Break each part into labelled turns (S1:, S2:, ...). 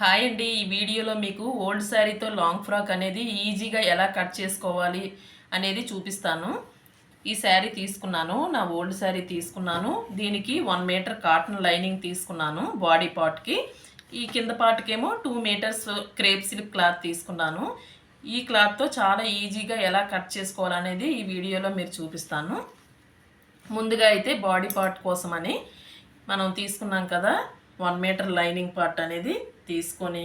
S1: Hi అండి. ఈ వీడియోలో మీకు ఓల్డ్ శారీతో లాంగ్ ఫ్రాక్ అనేది ఈజీగా ఎలా కట్ చేసుకోవాలి అనేది చూపిస్తాను. ఈ శారీ తీసుకున్నాను. నా ఓల్డ్ శారీ తీసుకున్నాను. దీనికి 1 మీటర్ కాటన్ లైనింగ్ తీసుకున్నాను బాడీ పార్ట్‌కి. ఈ కింద పార్ట్‌కేమో 2 మీటర్స్ క్రేప్ సిల్క్ క్లాత్ తీసుకున్నాను. ఈ క్లాత్‌తో చాలా ఈజీగా ఎలా కట్ చేసుకోవాలనేది ఈ వీడియోలో మీరు చూపిస్తాను. ముందుగా అయితే బాడీ పార్ట్ కోసమని మనం తీసుకున్నాం కదా 1 మీటర్ లైనింగ్ పార్ట్ అనేది తీసుకొని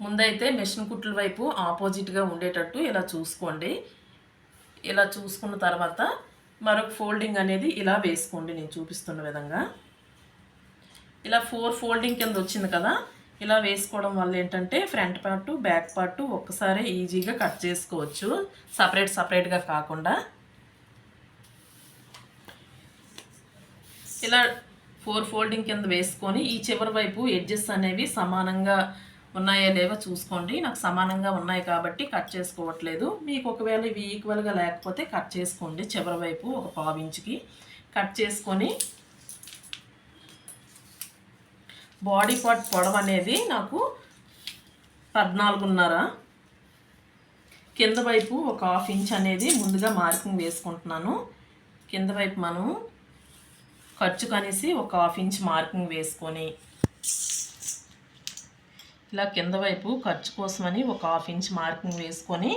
S1: ముందైతే మెషిన్ కుట్ల వైపు ఆపోజిట్గా ఉండేటట్టు ఇలా చూసుకోండి. ఇలా చూసుకున్న తర్వాత మరొక ఫోల్డింగ్ అనేది ఇలా వేసుకోండి. నేను చూపిస్తున్న విధంగా ఇలా 4 ఫోల్డింగ్ కింద వచ్చింది కదా, ఇలా వేసుకోవడం వల్ల ఏంటంటే ఫ్రంట్ పార్టు బ్యాక్ పార్టు ఒక్కసారి ఈజీగా కట్ చేసుకోవచ్చు, సపరేట్గా కాకుండా. ఇలా 4 ఫోల్డింగ్ కింద వేసుకొని ఈ చివరి వైపు ఎడ్జెస్ అనేవి సమానంగా ఉన్నాయో లేవో చూసుకోండి. నాకు సమానంగా ఉన్నాయి కాబట్టి కట్ చేసుకోవట్లేదు. మీకు ఒకవేళ ఇవి ఈక్వల్గా లేకపోతే కట్ చేసుకోండి. చివరి వైపు ఒక 1/2 ఇంచుకి కట్ చేసుకొని బాడీ పార్ట్ పొడవు అనేది నాకు 14.5, కింద వైపు ఒక 1/2 ఇంచ్ అనేది ముందుగా మార్కింగ్ వేసుకుంటున్నాను. కింద వైపు మనం ఖర్చు కనేసి ఒక 1/2 ఇంచ్ మార్కింగ్ వేసుకొని ఇలా కింద వైపు ఖర్చు కోసమని ఒక 1/2 ఇంచ్ మార్కింగ్ వేసుకొని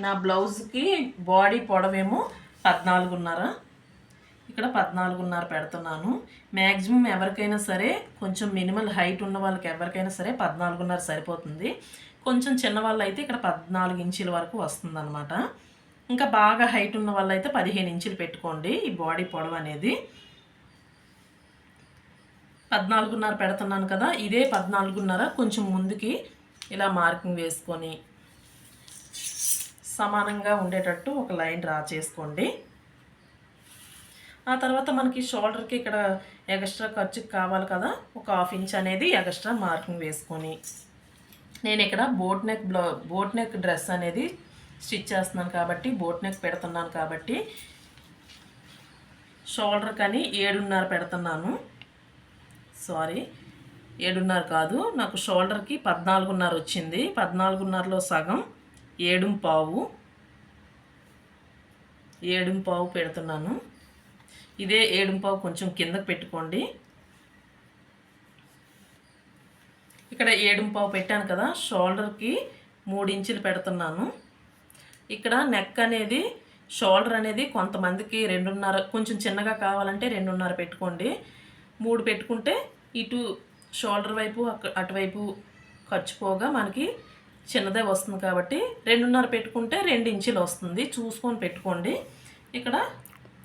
S1: నా బ్లౌజ్కి బాడీ పొడవేమో 14.5, ఇక్కడ 14.5 పెడుతున్నాను. మ్యాక్సిమం ఎవరికైనా సరే కొంచెం మినిమల్ హైట్ ఉన్న వాళ్ళకి ఎవరికైనా సరే 14.5 సరిపోతుంది. కొంచెం చిన్నవాళ్ళు అయితే ఇక్కడ 14 ఇంచుల వరకు వస్తుందన్నమాట. ఇంకా బాగా హైట్ ఉన్న వాళ్ళు అయితే 15 ఇంచులు పెట్టుకోండి ఈ బాడీ పొడవు అనేది. 14.5 పెడుతున్నాను కదా, ఇదే 14.5 కొంచెం ముందుకి ఇలా మార్కింగ్ వేసుకొని సమానంగా ఉండేటట్టు ఒక లైన్ డ్రా చేసుకోండి. ఆ తర్వాత మనకి షోల్డర్కి ఇక్కడ ఎక్స్ట్రా ఖర్చుకి కావాలి కదా, ఒక 1/2 ఇంచ్ అనేది ఎక్స్ట్రా మార్కింగ్ వేసుకొని నేను ఇక్కడ బోట్ నెక్ డ్రెస్ అనేది స్టిచ్ చేస్తున్నాను కాబట్టి బోట్ నెక్ పెడుతున్నాను కాబట్టి షోల్డర్ కని 7.5 పెడుతున్నాను. 7.5 కాదు, నాకు షోల్డర్కి 14.5 వచ్చింది. 14.5లో సగం 7.5 పెడుతున్నాను. ఇదే 7.5 కొంచెం కిందకు పెట్టుకోండి. ఇక్కడ 7.5 పెట్టాను కదా, షోల్డర్కి 3 ఇంచులు పెడుతున్నాను. ఇక్కడ నెక్ అనేది షోల్డర్ అనేది కొంతమందికి 2.5, కొంచెం చిన్నగా కావాలంటే 2.5 పెట్టుకోండి. 3 పెట్టుకుంటే ఇటు షోల్డర్ వైపు అటువైపు ఖర్చు పోగా మనకి చిన్నదే వస్తుంది కాబట్టి 2.5 పెట్టుకుంటే 2 ఇంచులు వస్తుంది, చూసుకొని పెట్టుకోండి. ఇక్కడ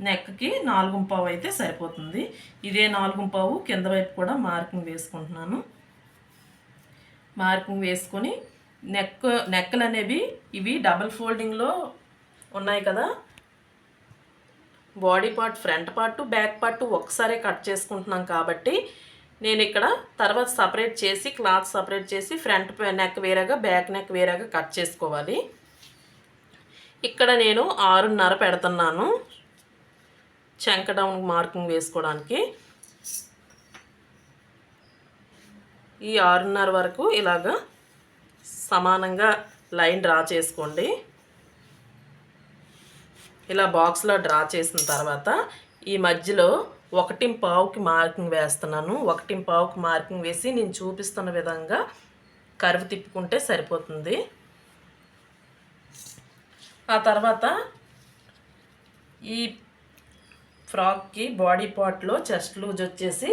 S1: నెక్కి 4.5 అయితే సరిపోతుంది. ఇదే 4.5 కింద వైపు కూడా మార్కింగ్ వేసుకుంటున్నాను. మార్కింగ్ వేసుకొని నెక్కలు అనేవి ఇవి డబల్ ఫోల్డింగ్లో ఉన్నాయి కదా, body part front part back part ఒకసారి కట్ చేసుకుంటున్నాం కాబట్టి నేను ఇక్కడ తర్వాత సపరేట్ చేసి క్లాత్ సపరేట్ చేసి ఫ్రంట్ నెక్ వేరేగా బ్యాక్ నెక్ వేరేగా కట్ చేసుకోవాలి. ఇక్కడ నేను 6.5 పెడుతున్నాను చంక డౌన్ మార్కింగ్ వేసుకోవడానికి. ఈ 6.5 వరకు ఇలాగా సమానంగా లైన్ డ్రా చేసుకోండి. ఇలా బాక్స్లో డ్రా చేసిన తర్వాత ఈ మధ్యలో 1.5కి మార్కింగ్ వేస్తున్నాను. 1.5కి మార్కింగ్ వేసి నేను చూపిస్తున్న విధంగా కర్వ్ తిప్పుకుంటే సరిపోతుంది. ఆ తర్వాత ఈ ఫ్రాక్కి బాడీ పార్ట్లో చెస్ట్ లూజ్ వచ్చేసి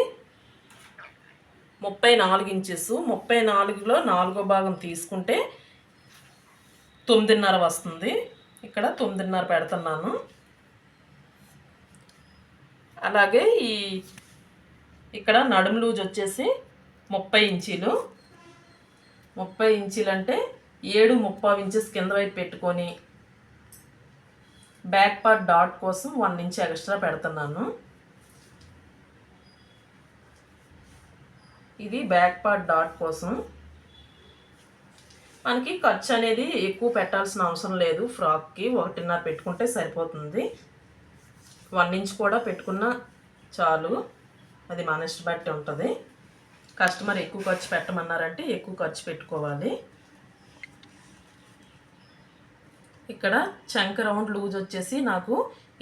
S1: 34 ఇంచెస్. 34లో 4వ భాగం తీసుకుంటే 9.5 వస్తుంది. ఇక్కడ 9.5 పెడుతున్నాను. అలాగే ఇక్కడ నడుము లూజ్ వచ్చేసి 30 ఇంచీలు. 30 ఇంచీలు అంటే 7.5 ఇంచెస్ కింద వైపు పెట్టుకొని బ్యాక్ పార్ట్ డాట్ కోసం 1 ఇంచ్ ఎక్స్ట్రా పెడుతున్నాను. ఇది బ్యాక్ పార్ట్ డాట్ కోసం. మనకి ఖర్చు అనేది ఎక్కువ పెట్టాల్సిన అవసరం లేదు. ఫ్రాక్కి 1.5 పెట్టుకుంటే సరిపోతుంది. 1 ఇంచ్ కూడా పెట్టుకున్నా చాలు, అది మన ఇష్టం బట్టి ఉంటుంది. కస్టమర్ ఎక్కువ ఖర్చు పెట్టమన్నారంటే ఎక్కువ ఖర్చు పెట్టుకోవాలి. ఇక్కడ చంక రౌండ్ లూజ్ వచ్చేసి నాకు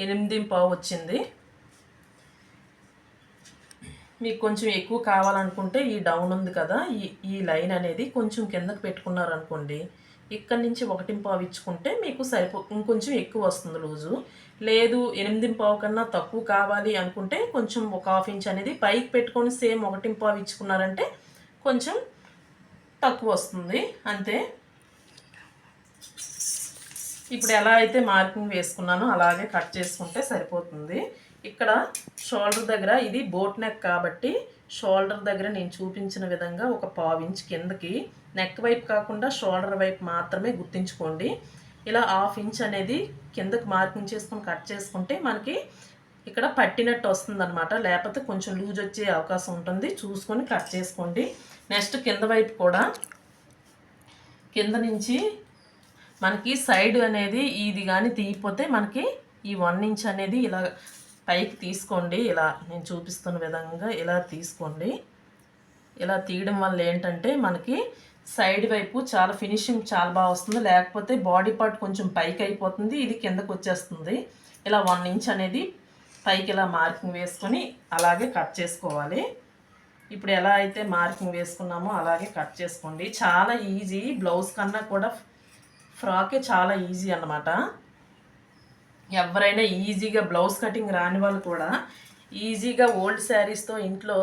S1: 8.5 వచ్చింది. మీకు కొంచెం ఎక్కువ కావాలనుకుంటే ఈ డౌన్ ఉంది కదా, ఈ లైన్ అనేది కొంచెం కిందకు పెట్టుకున్నారనుకోండి, ఇక్కడి నుంచి 1.5 ఇచ్చుకుంటే మీకు ఇంకొంచెం ఎక్కువ వస్తుంది లూజు. లేదు 8.5 కన్నా తక్కువ కావాలి అనుకుంటే కొంచెం ఒక 1/2 ఇంచ్ అనేది పైకి పెట్టుకొని సేమ్ 1.5 ఇచ్చుకున్నారంటే కొంచెం తక్కువ వస్తుంది అంతే. ఇప్పుడు ఎలా అయితే మార్కింగ్ వేసుకున్నానో అలాగే కట్ చేసుకుంటే సరిపోతుంది. ఇక్కడ షోల్డర్ దగ్గర ఇది బోట్ నెక్ కాబట్టి షోల్డర్ దగ్గర నేను చూపించిన విధంగా ఒక 1/2 ఇంచ్ కిందకి, నెక్ వైపు కాకుండా షోల్డర్ వైపు మాత్రమే గుర్తుంచుకోండి. ఇలా 1/2 ఇంచ్ అనేది కిందకి మార్కింగ్ చేసుకొని కట్ చేసుకుంటే మనకి ఇక్కడ పట్టినట్టు వస్తుంది అనమాట. లేకపోతే కొంచెం లూజ్ వచ్చే అవకాశం ఉంటుంది, చూసుకొని కట్ చేసుకోండి. నెక్స్ట్ కింద వైపు కూడా కింద నుంచి మనకి సైడ్ అనేది ఇది కానీ తీయకపోతే మనకి ఈ 1 ఇంచ్ అనేది ఇలా పైకి తీసుకోండి. ఇలా నేను చూపిస్తున్న విధంగా ఇలా తీసుకోండి. ఇలా తీయడం వల్ల ఏంటంటే మనకి సైడ్ వైపు చాలా ఫినిషింగ్ చాలా బాగా వస్తుంది. లేకపోతే బాడీ పార్ట్ కొంచెం పైకి అయిపోతుంది, ఇది కిందకు వచ్చేస్తుంది. ఇలా 1 ఇంచ్ అనేది పైకి ఇలా మార్కింగ్ వేసుకొని అలాగే కట్ చేసుకోవాలి. ఇప్పుడు ఎలా అయితే మార్కింగ్ వేసుకున్నామో అలాగే కట్ చేసుకోండి. చాలా ఈజీ, బ్లౌజ్ కన్నా కూడా ఫ్రాకే చాలా ఈజీ అన్నమాట. ఎవరైనా ఈజీగా బ్లౌజ్ కటింగ్ రాని వాళ్ళు కూడా ఈజీగా ఓల్డ్ శారీస్తో, ఇంట్లో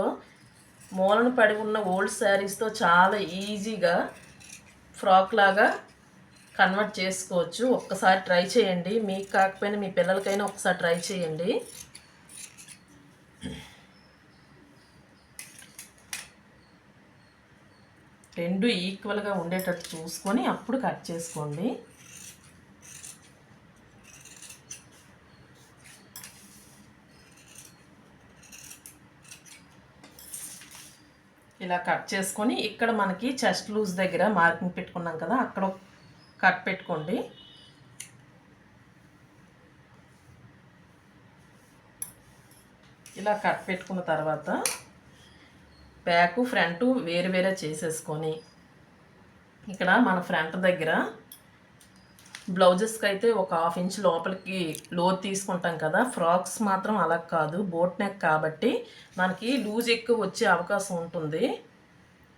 S1: మూలను పడి ఉన్న ఓల్డ్ శారీస్తో చాలా ఈజీగా ఫ్రాక్ లాగా కన్వర్ట్ చేసుకోవచ్చు. ఒక్కసారి ట్రై చేయండి, మీకు కాకపోయినా మీ పిల్లలకైనా ఒకసారి ట్రై చేయండి. రెండు ఈక్వల్గా ఉండేటట్టు చూసుకొని అప్పుడు కట్ చేసుకోండి. ఇలా కట్ చేసుకొని ఇక్కడ మనకి చెస్ట్ లూజ్ దగ్గర మార్కింగ్ పెట్టుకున్నాం కదా, అక్కడ కట్ పెట్టుకోండి. ఇలా కట్ పెట్టుకున్న తర్వాత బ్యాక్ ఫ్రంట్ వేరు వేరే చేసేసుకొని ఇక్కడ మన ఫ్రంట్ దగ్గర బ్లౌజెస్కి అయితే ఒక 1/2 ఇంచ్ లోపలికి లోతు తీసుకుంటాం కదా, ఫ్రాక్స్ మాత్రం అలా కాదు, బోట్ నెక్ కాబట్టి మనకి లూజ్ ఎక్కువ వచ్చే అవకాశం ఉంటుంది.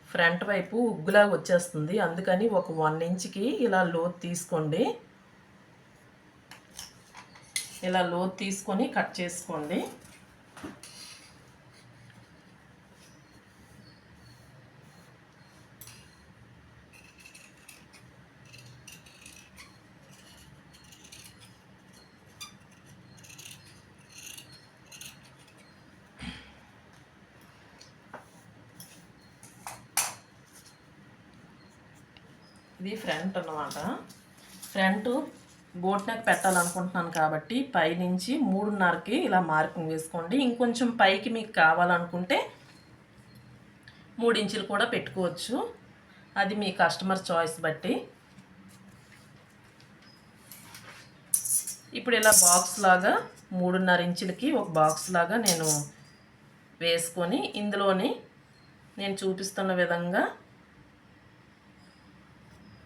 S1: ఫ్రంట్ వైపు ఉగ్గులాగా వచ్చేస్తుంది. అందుకని ఒక 1 ఇంచ్కి ఇలా లోతు తీసుకోండి. ఇలా లోతు తీసుకొని కట్ చేసుకోండి. ఇది ఫ్రంట్ అన్నమాట. ఫ్రంట్ బోట్ నెక్ పెట్టాలనుకుంటున్నాను కాబట్టి పైనుంచి 3.5కి ఇలా మార్కింగ్ వేసుకోండి. ఇంకొంచెం పైకి మీకు కావాలనుకుంటే 3 ఇంచులు కూడా పెట్టుకోవచ్చు, అది మీ కస్టమర్ చాయిస్ బట్టి. ఇప్పుడు ఇలా బాక్స్ లాగా 3.5 ఇంచులకి ఒక బాక్స్ లాగా నేను వేసుకొని ఇందులోని నేను చూపిస్తున్న విధంగా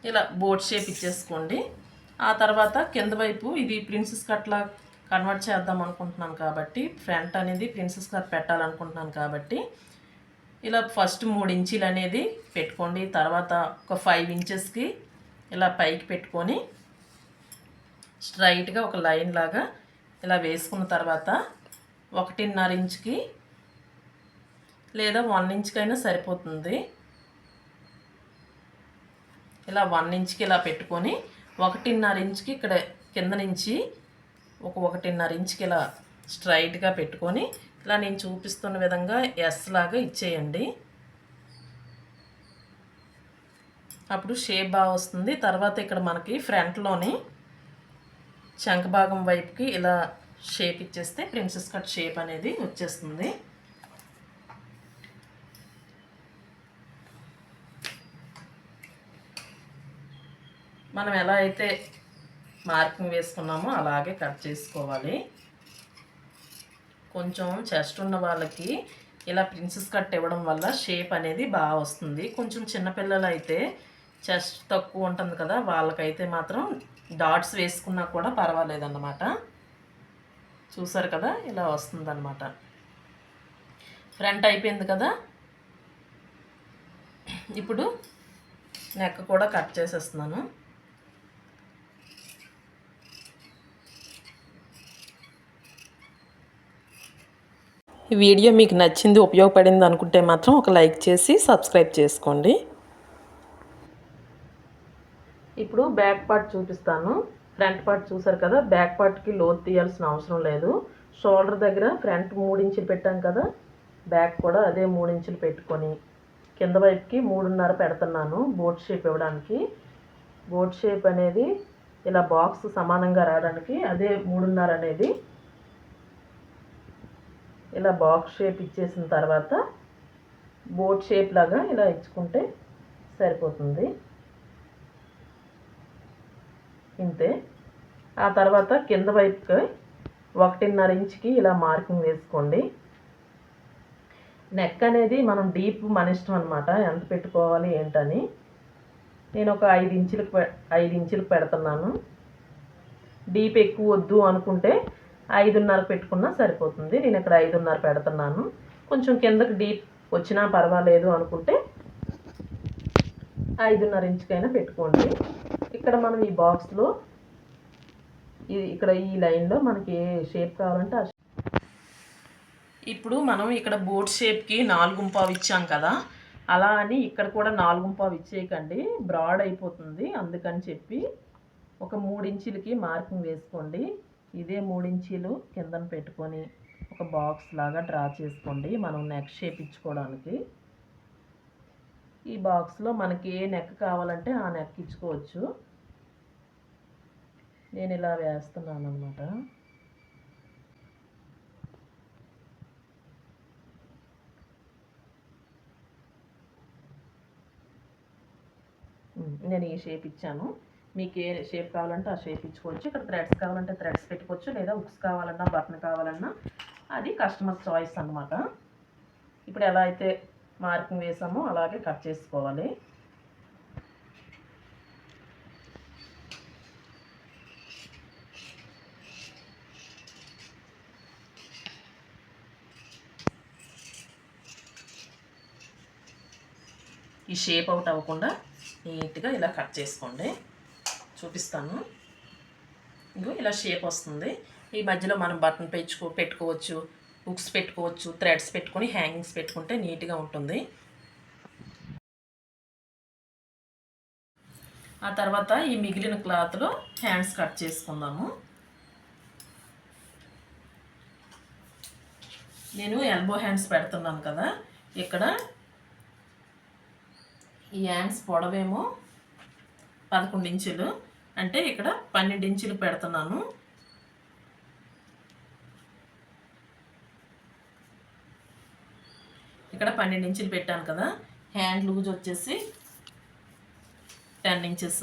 S1: ఇలా బోట్ షేప్ ఇచ్చేసుకోండి. ఆ తర్వాత కింద వైపు ఇది ప్రిన్సెస్ కట్లా కన్వర్ట్ చేద్దాం అనుకుంటున్నాను కాబట్టి, ఫ్రంట్ అనేది ప్రిన్సెస్ కట్ పెట్టాలనుకుంటున్నాను కాబట్టి ఇలా ఫస్ట్ 3 ఇంచీలు అనేది పెట్టుకోండి. తర్వాత ఒక 5 ఇంచెస్కి ఇలా పైకి పెట్టుకొని స్ట్రైట్గా ఒక లైన్ లాగా ఇలా వేసుకున్న తర్వాత 1.5 ఇంచుకి లేదా 1 ఇంచుకైనా సరిపోతుంది. ఇలా 1 ఇంచ్కి ఇలా పెట్టుకొని 1.5 ఇంచ్కి ఇక్కడ కింద నుంచి ఒక 1.5 ఇంచ్కి ఇలా స్ట్రైట్గా పెట్టుకొని ఇలా నేను చూపిస్తున్న విధంగా ఎస్ లాగా ఇచ్చేయండి. అప్పుడు షేప్ బాగా వస్తుంది. తర్వాత ఇక్కడ మనకి ఫ్రంట్లోని చంక భాగం వైపుకి ఇలా షేప్ ఇచ్చేస్తే ప్రిన్సెస్ కట్ షేప్ అనేది వచ్చేస్తుంది. మనం ఎలా అయితే మార్కింగ్ వేసుకున్నామో అలాగే కట్ చేసుకోవాలి. కొంచెం చెస్ట్ ఉన్న వాళ్ళకి ఇలా ప్రిన్సెస్ కట్ ఇవ్వడం వల్ల షేప్ అనేది బాగా వస్తుంది. కొంచెం చిన్నపిల్లలు అయితే చెస్ట్ తక్కువ ఉంటుంది కదా, వాళ్ళకైతే మాత్రం డాట్స్ వేసుకున్నా కూడా పర్వాలేదన్నమాట. చూసారు కదా, ఇలా వస్తుందన్నమాట. ఫ్రంట్ అయిపోయింది కదా, ఇప్పుడు నెక్ కూడా కట్ చేసేస్తున్నాను. ఈ వీడియో మీకు నచ్చింది, ఉపయోగపడింది అనుకుంటే మాత్రం ఒక లైక్ చేసి సబ్స్క్రైబ్ చేసుకోండి. ఇప్పుడు బ్యాక్ పార్ట్ చూపిస్తాను. ఫ్రంట్ పార్ట్ చూసారు కదా, బ్యాక్ పార్ట్కి లోతు తీయాల్సిన అవసరం లేదు. షోల్డర్ దగ్గర ఫ్రంట్ 3 ఇంచులు పెట్టాం కదా, బ్యాక్ కూడా అదే 3 ఇంచులు పెట్టుకొని కింద వైపుకి 3.5 పెడుతున్నాను బోట్ షేప్ ఇవ్వడానికి. బోట్ షేప్ అనేది ఇలా బాక్స్ సమానంగా రావడానికి అదే 3.5 అనేది. ఇలా బాక్స్ షేప్ ఇచ్చేసిన తర్వాత బోట్ షేప్ లాగా ఇలా ఇచ్చుకుంటే సరిపోతుంది. ఇంతే. ఆ తర్వాత కింద వైపుకి 1.5 ఇంచుకి ఇలా మార్కింగ్ వేసుకోండి. నెక్ అనేది మనం డీప్ మన ఇష్టం అనమాట, ఎంత పెట్టుకోవాలి ఏంటని. నేను ఒక 5 ఇంచులకు పెడుతున్నాను. డీప్ ఎక్కువ వద్దు అనుకుంటే 5.5 పెట్టుకున్నా సరిపోతుంది. నేను ఇక్కడ 5.5 పెడుతున్నాను. కొంచెం కిందకి డీప్ వచ్చినా పర్వాలేదు అనుకుంటే 5.5 ఇంచుకైనా పెట్టుకోండి. ఇక్కడ మనం ఈ బాక్స్లో ఇక్కడ ఈ లైన్లో మనకి ఏ షేప్ కావాలంటే ఆ ఇప్పుడు మనం ఇక్కడ బోట్ షేప్కి 4.5 ఇచ్చాం కదా, అలా అని ఇక్కడ కూడా 4.5 ఇచ్చేయకండి, బ్రాడ్ అయిపోతుంది. అందుకని చెప్పి ఒక 3 ఇంచులకి మార్కింగ్ వేసుకోండి. ఇదే 3 ఇంచీలు కిందన పెట్టుకొని ఒక బాక్స్ లాగా డ్రా చేసుకోండి మనం నెక్ షేప్ ఇచ్చుకోవడానికి. ఈ బాక్స్లో మనకి ఏ నెక్ కావాలంటే ఆ నెక్ ఇచ్చుకోవచ్చు. నేను ఇలా వేస్తున్నాను అన్నమాట. నేను ఈ షేప్ ఇచ్చాను. మీకు ఏ షేప్ కావాలంటే ఆ షేప్ ఇచ్చుకోవచ్చు. ఇక్కడ థ్రెడ్స్ కావాలంటే థ్రెడ్స్ పెట్టుకోవచ్చు, లేదా ఉక్స్ కావాలన్నా బటన్ కావాలన్నా అది కస్టమర్ చాయిస్ అన్నమాట. ఇప్పుడు ఎలా అయితే మార్కింగ్ వేసామో అలాగే కట్ చేసుకోవాలి. ఈ షేప్ అవుట్ అవ్వకుండా నీట్గా ఇలా కట్ చేసుకోండి. చూపిస్తాను. ఇంకో ఇలా షేప్ వస్తుంది. ఈ మధ్యలో మనం బటన్ పెట్టుకోవచ్చు, హుక్స్ పెట్టుకోవచ్చు, థ్రెడ్స్ పెట్టుకొని హ్యాంగింగ్స్ పెట్టుకుంటే నీట్గా ఉంటుంది. ఆ తర్వాత ఈ మిగిలిన క్లాత్లో హ్యాండ్స్ కట్ చేసుకుందాము. నేను ఎల్బో హ్యాండ్స్ పెడుతున్నాను కదా, ఇక్కడ ఈ హ్యాండ్స్ పొడవేమో 11 ఇంచులు, అంటే ఇక్కడ 12 ఇంచులు పెడుతున్నాను. ఇక్కడ 12 ఇంచులు పెట్టాను కదా, హ్యాండ్ లూజ్ వచ్చేసి 10 ఇంచెస్.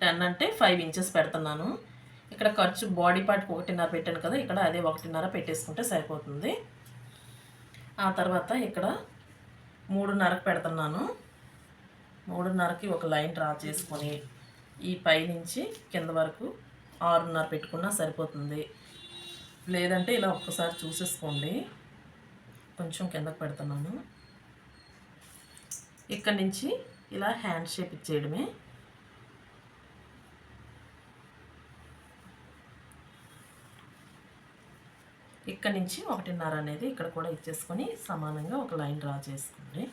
S1: 10 అంటే 5 ఇంచెస్ పెడుతున్నాను. ఇక్కడ ఖర్చు బాడీ పార్ట్కి 1.5 పెట్టాను కదా, ఇక్కడ అదే 1.5 పెట్టేసుకుంటే సరిపోతుంది. ఆ తర్వాత ఇక్కడ 3.5 పెడుతున్నాను. 3.5కి ఒక లైన్ డ్రా చేసుకొని ఈ పై నుంచి కింద వరకు 6.5 పెట్టుకున్నా సరిపోతుంది. లేదంటే ఇలా ఒక్కసారి చూసేసుకోండి. కొంచెం కిందకు పెడుతున్నాను. ఇక్కడ నుంచి ఇలా హ్యాండ్ షేప్ ఇచ్చేయడమే. ఇక్కడ నుంచి 1.5 అనేది ఇక్కడ కూడా ఇచ్చేసుకొని సమానంగా ఒక లైన్ డ్రా చేసుకోండి.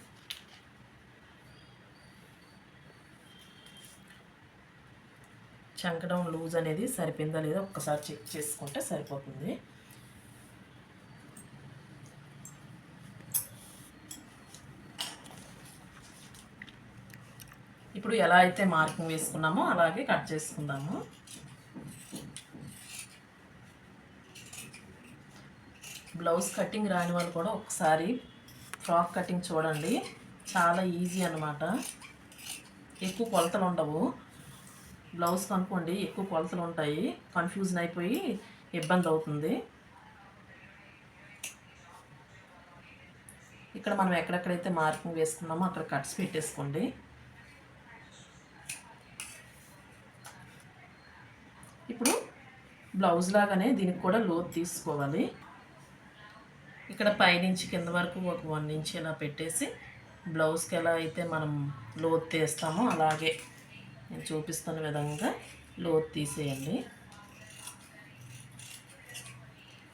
S1: చంకడం లూజ్ అనేది సరిపోయిందా లేదా ఒక్కసారి చెక్ చేసుకుంటే సరిపోతుంది. ఇప్పుడు ఎలా అయితే మార్కింగ్ వేసుకున్నామో అలాగే కట్ చేసుకుందాము. బ్లౌజ్ కటింగ్ రాని వాళ్ళు కూడా ఒకసారి ఫ్రాక్ కటింగ్ చూడండి, చాలా ఈజీ అన్నమాట. ఎక్కువ కొలతలు ఉండవు. బ్లౌజ్ కనుక్కోండి, ఎక్కువ కొలతలు ఉంటాయి, కన్ఫ్యూజన్ అయిపోయి ఇబ్బంది అవుతుంది. ఇక్కడ మనం ఎక్కడెక్కడైతే మార్కింగ్ వేసుకున్నామో అక్కడ కట్స్ పెట్టేసుకోండి. ఇప్పుడు బ్లౌజ్ లాగానే దీనికి కూడా లోతు తీసుకోవాలి. ఇక్కడ పైనుంచి కింద వరకు ఒక 1 ఇంచ్ ఇలా పెట్టేసి బ్లౌజ్కి ఎలా అయితే మనం లోతు తీస్తామో అలాగే నేను చూపిస్తున్న విధంగా లోతు తీసేయండి.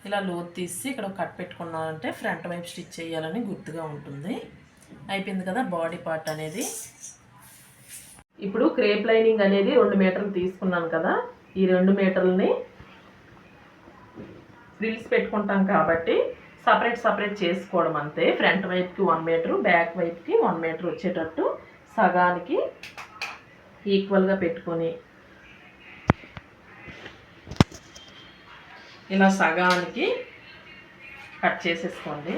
S1: ఇలా లోతు తీసి ఇక్కడ కట్ పెట్టుకున్నారంటే ఫ్రంట్ వైపు స్టిచ్ చేయాలని గుర్తుగా ఉంటుంది. అయిపోయింది కదా బాడీ పార్ట్ అనేది. ఇప్పుడు క్రేప్ లైనింగ్ అనేది 2 మీటర్లు తీసుకున్నాను కదా, ఈ 2 మీటర్లని ఫ్రిల్స్ పెట్టుకుంటాం కాబట్టి సపరేట్ చేసుకోవడం అంతే. ఫ్రంట్ వైపుకి 1 మీటరు, బ్యాక్ వైపుకి 1 మీటర్ వచ్చేటట్టు సగానికి ఈక్వల్గా పెట్టుకొని ఇలా సగానికి కట్ చేసేసుకోండి.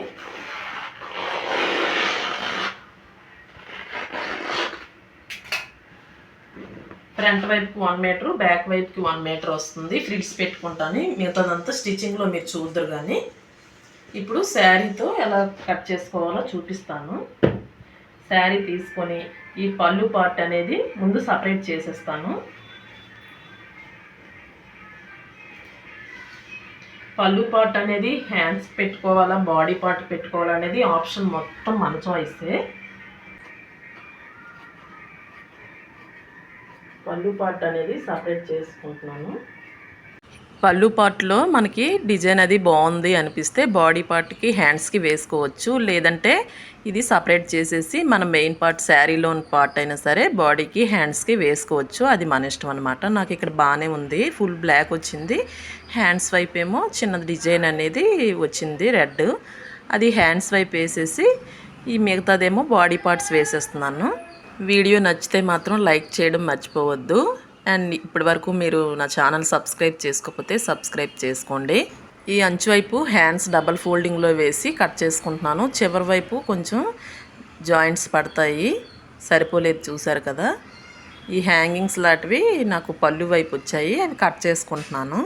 S1: ఫ్రంట్ వైపుకి 1 మీటరు, బ్యాక్ వైపుకి 1 మీటర్ వస్తుంది. ఫ్రిల్స్ పెట్టుకుంటాను, మిగతాదంతా స్టిచ్చింగ్లో మీరు చూద్దరు. కానీ ఇప్పుడు శారీతో ఎలా కట్ చేసుకోవాలో చూపిస్తాను. శారీ తీసుకొని ఈ పళ్ళు పార్ట్ అనేది ముందు సపరేట్ చేసేస్తాను. పళ్ళు పార్ట్ అనేది హ్యాండ్స్ పెట్టుకోవాలా, బాడీ పార్ట్ పెట్టుకోవాలా అనేది ఆప్షన్ మొత్తం మన చాయిసే. పళ్ళు పార్ట్ అనేది సపరేట్ చేసుకుంటున్నాను. పళ్ళు పార్ట్లో మనకి డిజైన్ అది బాగుంది అనిపిస్తే బాడీ పార్ట్కి హ్యాండ్స్కి వేసుకోవచ్చు. లేదంటే ఇది సపరేట్ చేసేసి మన మెయిన్ పార్ట్ శారీలోని పార్ట్ అయినా సరే బాడీకి హ్యాండ్స్కి వేసుకోవచ్చు. అది మన ఇష్టం అనమాట. నాకు ఇక్కడ బాగానే ఉంది, ఫుల్ బ్లాక్ వచ్చింది. హ్యాండ్స్ వైపు ఏమో చిన్న డిజైన్ అనేది వచ్చింది రెడ్. అది హ్యాండ్స్ వైపు వేసేసి ఈ మిగతాదేమో బాడీ పార్ట్స్ వేసేస్తున్నాను. వీడియో నచ్చితే మాత్రం లైక్ చేయడం మర్చిపోవద్దు. అండ్ ఇప్పటి వరకు మీరు నా ఛానల్ సబ్స్క్రైబ్ చేసుకోకపోతే సబ్స్క్రైబ్ చేసుకోండి. ఈ అంచు వైపు హ్యాండ్స్ డబల్ ఫోల్డింగ్లో వేసి కట్ చేసుకుంటున్నాను. చివరి వైపు కొంచెం జాయింట్స్ పడతాయి, సరిపోలేదు చూసారు కదా. ఈ హ్యాంగింగ్స్ లాంటివి నాకు పళ్ళు వైపు వచ్చాయి, అవి కట్ చేసుకుంటున్నాను.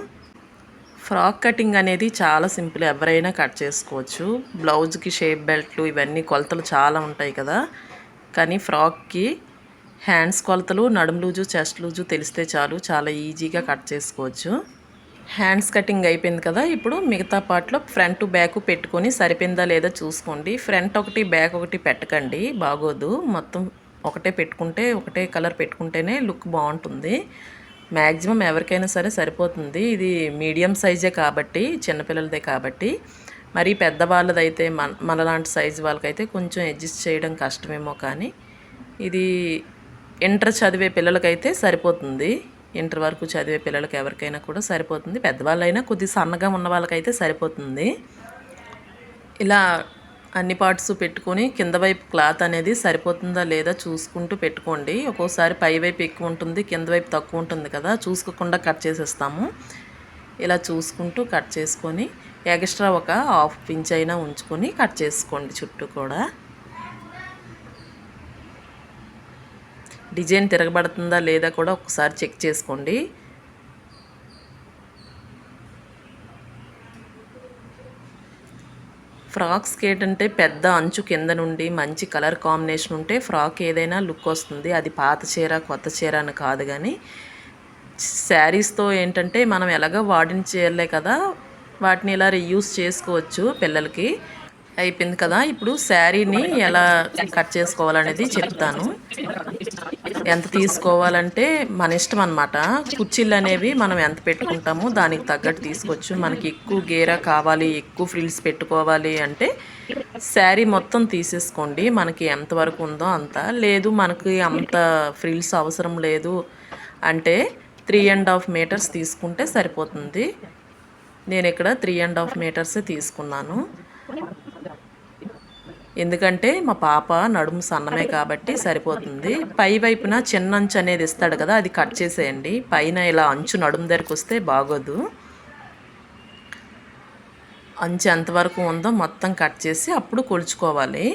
S1: ఫ్రాక్ కటింగ్ అనేది చాలా సింపుల్, ఎవరైనా కట్ చేసుకోవచ్చు. బ్లౌజ్కి షేప్ బెల్ట్లు ఇవన్నీ కొలతలు చాలా ఉంటాయి కదా, కానీ ఫ్రాక్కి హ్యాండ్స్ కొలతలు, నడుము లూజు, చెస్ట్ లూజు తెలిస్తే చాలు, చాలా ఈజీగా కట్ చేసుకోవచ్చు. హ్యాండ్స్ కటింగ్ అయిపోయింది కదా. ఇప్పుడు మిగతా పార్ట్లో ఫ్రంట్ బ్యాక్ పెట్టుకొని సరిపోయిందా లేదా చూసుకోండి. ఫ్రంట్ ఒకటి బ్యాక్ ఒకటి పెట్టకండి, బాగోదు. మొత్తం ఒకటే పెట్టుకుంటే, ఒకటే కలర్ పెట్టుకుంటేనే లుక్ బాగుంటుంది. మ్యాక్సిమం ఎవరికైనా సరే సరిపోతుంది. ఇది మీడియం సైజే కాబట్టి, చిన్నపిల్లలదే కాబట్టి. మరి పెద్దవాళ్ళదైతే మనలాంటి సైజు వాళ్ళకైతే కొంచెం అడ్జస్ట్ చేయడం కష్టమేమో, కానీ ఇది ఇంటర్ చదివే పిల్లలకైతే సరిపోతుంది. ఇంటర్ వరకు చదివే పిల్లలకి ఎవరికైనా కూడా సరిపోతుంది. పెద్దవాళ్ళైనా కొద్దిగా సన్నగా ఉన్న వాళ్ళకైతే సరిపోతుంది. ఇలా అన్ని పార్ట్స్ పెట్టుకొని కింద వైపు క్లాత్ అనేది సరిపోతుందా లేదా చూసుకుంటూ పెట్టుకోండి. ఒక్కోసారి పై వైపు ఎక్కువ ఉంటుంది, కింద వైపు తక్కువ ఉంటుంది కదా, చూసుకోకుండా కట్ చేసేస్తాము. ఇలా చూసుకుంటూ కట్ చేసుకొని ఎక్స్ట్రా ఒక 1/2 ఇంచ్ అయినా ఉంచుకొని కట్ చేసుకోండి. చుట్టూ కూడా డిజైన్ తిరగబడుతుందా లేదా కూడా ఒకసారి చెక్ చేసుకోండి. ఫ్రాక్స్కి ఏంటంటే పెద్ద అంచు కింద నుండి మంచి కలర్ కాంబినేషన్ ఉంటే ఫ్రాక్ ఏదైనా లుక్ వస్తుంది. అది పాత చీర కొత్త చీర అని కాదు, కానీ శారీస్తో ఏంటంటే మనం ఎలాగో వాడిన చీరలే కదా, వాటిని ఇలా రీయూస్ చేసుకోవచ్చు పిల్లలకి. అయిపోయింది కదా. ఇప్పుడు శారీని ఎలా కట్ చేసుకోవాలనేది చెప్తాను. ఎంత తీసుకోవాలంటే మన ఇష్టం అన్నమాట. కుర్చీలు అనేవి మనం ఎంత పెట్టుకుంటామో దానికి తగ్గట్టు తీసుకోవచ్చు. మనకి ఎక్కువ గేరా కావాలి, ఎక్కువ ఫ్రిల్స్ పెట్టుకోవాలి అంటే శారీ మొత్తం తీసేసుకోండి. మనకి ఎంతవరకు ఉందో అంత. లేదు మనకి అంత ఫ్రిల్స్ అవసరం లేదు అంటే 3.5 మీటర్స్ తీసుకుంటే సరిపోతుంది. నేను ఇక్కడ 3.5 మీటర్సే తీసుకున్నాను. ఎందుకంటే మా పాప నడుము సన్నమే కాబట్టి సరిపోతుంది. పై వైపున చిన్న అంచు అనేది ఇస్తాడు కదా, అది కట్ చేసేయండి. పైన ఇలా అంచు నడుము దగ్గరకు వస్తే బాగోదు. అంచు ఎంతవరకు ఉందో మొత్తం కట్ చేసి అప్పుడు కొలుచుకోవాలి.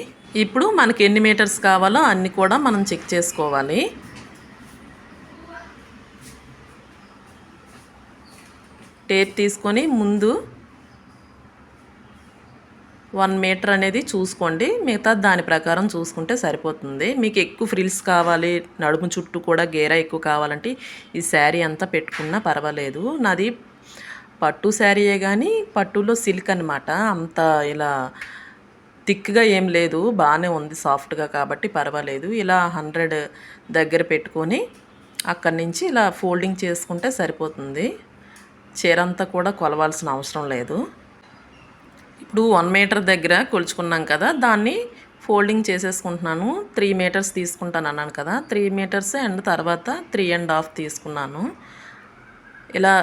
S1: ఇప్పుడు మనకి ఎన్ని మీటర్స్ కావాలో అన్ని కూడా మనం చెక్ చేసుకోవాలి. టేప్ తీసుకొని ముందు 1 మీటర్ అనేది చూసుకోండి, మిగతా దాని ప్రకారం చూసుకుంటే సరిపోతుంది. మీకు ఎక్కువ ఫ్రిల్స్ కావాలి, నడుము చుట్టూ కూడా గేరా ఎక్కువ కావాలంటే ఈ శారీ అంతా పెట్టుకున్నా పర్వాలేదు. నాది పట్టు శారీయే కానీ పట్టులో సిల్క్ అనమాట, అంత ఇలా థిక్గా ఏం లేదు, బాగానే ఉంది సాఫ్ట్గా, కాబట్టి పర్వాలేదు. ఇలా 100 దగ్గర పెట్టుకొని అక్కడి నుంచి ఇలా ఫోల్డింగ్ చేసుకుంటే సరిపోతుంది. చీర అంతా కూడా కొలవాల్సిన అవసరం లేదు. ఇప్పుడు 1 మీటర్ దగ్గర కొలుచుకున్నాం కదా, దాన్ని ఫోల్డింగ్ చేసేసుకుంటున్నాను. 3 మీటర్స్ తీసుకుంటాను అన్నాను కదా, 3 మీటర్స్ అండ్ తర్వాత 3.5 తీసుకున్నాను. ఇలా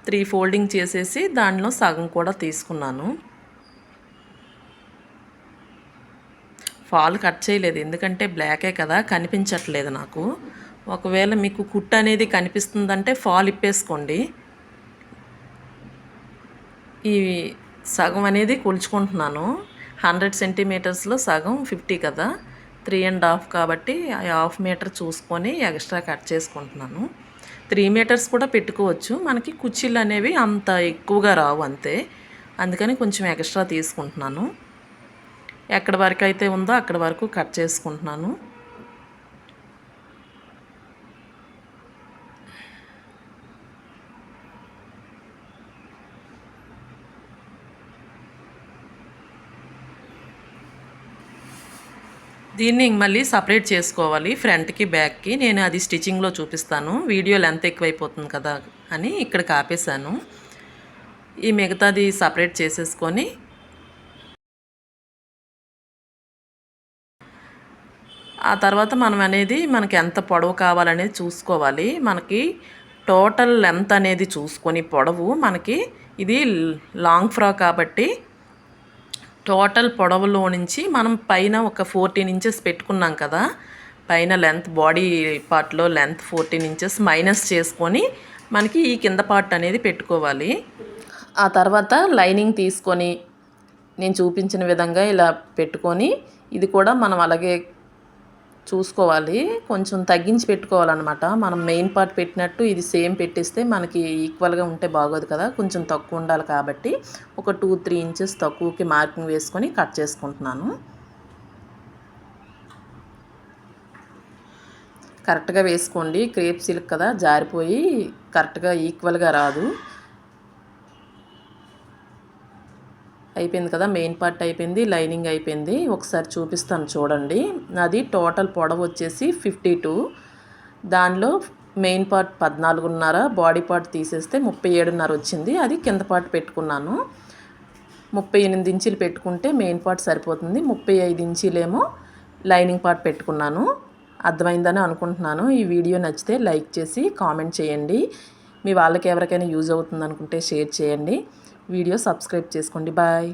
S1: 3 ఫోల్డింగ్ చేసేసి దానిలో సగం కూడా తీసుకున్నాను. ఫాల్ కట్ చేయలేదు, ఎందుకంటే బ్లాకే కదా, కనిపించట్లేదు నాకు. ఒకవేళ మీకు కుట్టు అనేది కనిపిస్తుందంటే ఫాల్ ఇప్పేసుకోండి. ఈ సగం అనేది కొలుచుకుంటున్నాను. 100 సెంటీమీటర్స్లో సగం 50 కదా, 3.5 కాబట్టి 1/2 మీటర్ చూసుకొని ఎక్స్ట్రా కట్ చేసుకుంటున్నాను. 3 మీటర్స్ కూడా పెట్టుకోవచ్చు, మనకి కుర్చీలు అనేవి అంత ఎక్కువగా రావు అంతే, అందుకని కొంచెం ఎక్స్ట్రా తీసుకుంటున్నాను. ఎక్కడి వరకు అయితే ఉందో అక్కడి వరకు కట్ చేసుకుంటున్నాను. దీన్ని మళ్ళీ సపరేట్ చేసుకోవాలి ఫ్రంట్కి బ్యాక్కి. నేను అది స్టిచ్చింగ్లో చూపిస్తాను, వీడియో లెంత్ ఎక్కువైపోతుంది కదా అని ఇక్కడ ఆపేసాను. ఈ మిగతాది సపరేట్ చేసేసుకొని ఆ తర్వాత మనం అనేది మనకి ఎంత పొడవు కావాలనేది చూసుకోవాలి. మనకి టోటల్ లెంత్ అనేది చూసుకొని పొడవు, మనకి ఇది లాంగ్ ఫ్రాక్ కాబట్టి టోటల్ పొడవులో నుంచి మనం పైన ఒక 14 ఇంచెస్ పెట్టుకున్నాం కదా, పైన లెంత్ బాడీ పార్ట్లో లెంత్ 14 ఇంచెస్ మైనస్ చేసుకొని మనకి ఈ కింద పార్ట్ అనేది పెట్టుకోవాలి. ఆ తర్వాత లైనింగ్ తీసుకొని నేను చూపించిన విధంగా ఇలా పెట్టుకొని ఇది కూడా మనం అలాగే చూసుకోవాలి, కొంచెం తగ్గించి పెట్టుకోవాలన్నమాట. మనం మెయిన్ పార్ట్ పెట్టినట్టు ఇది సేమ్ పెట్టిస్తే మనకి ఈక్వల్గా ఉంటే బాగోదు కదా, కొంచెం తక్కువ ఉండాలి కాబట్టి ఒక 2-3 ఇంచెస్ తక్కువకి మార్కింగ్ వేసుకొని కట్ చేసుకుంటున్నాను. కరెక్ట్గా వేసుకోండి, క్రేప్ సిల్క్ కదా, జారిపోయి కరెక్ట్గా ఈక్వల్గా రాదు. అయిపోయింది కదా, మెయిన్ పార్ట్ అయిపోయింది, లైనింగ్ అయిపోయింది. ఒకసారి చూపిస్తాను చూడండి. నాది టోటల్ పొడవు వచ్చేసి 52, దానిలో మెయిన్ పార్ట్ 14.5, బాడీ పార్ట్ తీసేస్తే 37.5 వచ్చింది. అది కింద పార్ట్ పెట్టుకున్నాను. 38 ఇంచులు పెట్టుకుంటే మెయిన్ పార్ట్ సరిపోతుంది, 35 ఇంచులేమో లైనింగ్ పార్ట్ పెట్టుకున్నాను. అర్థమైందని అనుకుంటున్నాను. ఈ వీడియో నచ్చితే లైక్ చేసి కామెంట్ చేయండి. మీ వాళ్ళకి ఎవరికైనా యూజ్ అవుతుంది అనుకుంటే షేర్ చేయండి. వీడియో సబ్స్క్రైబ్ చేసుకోండి. బాయ్.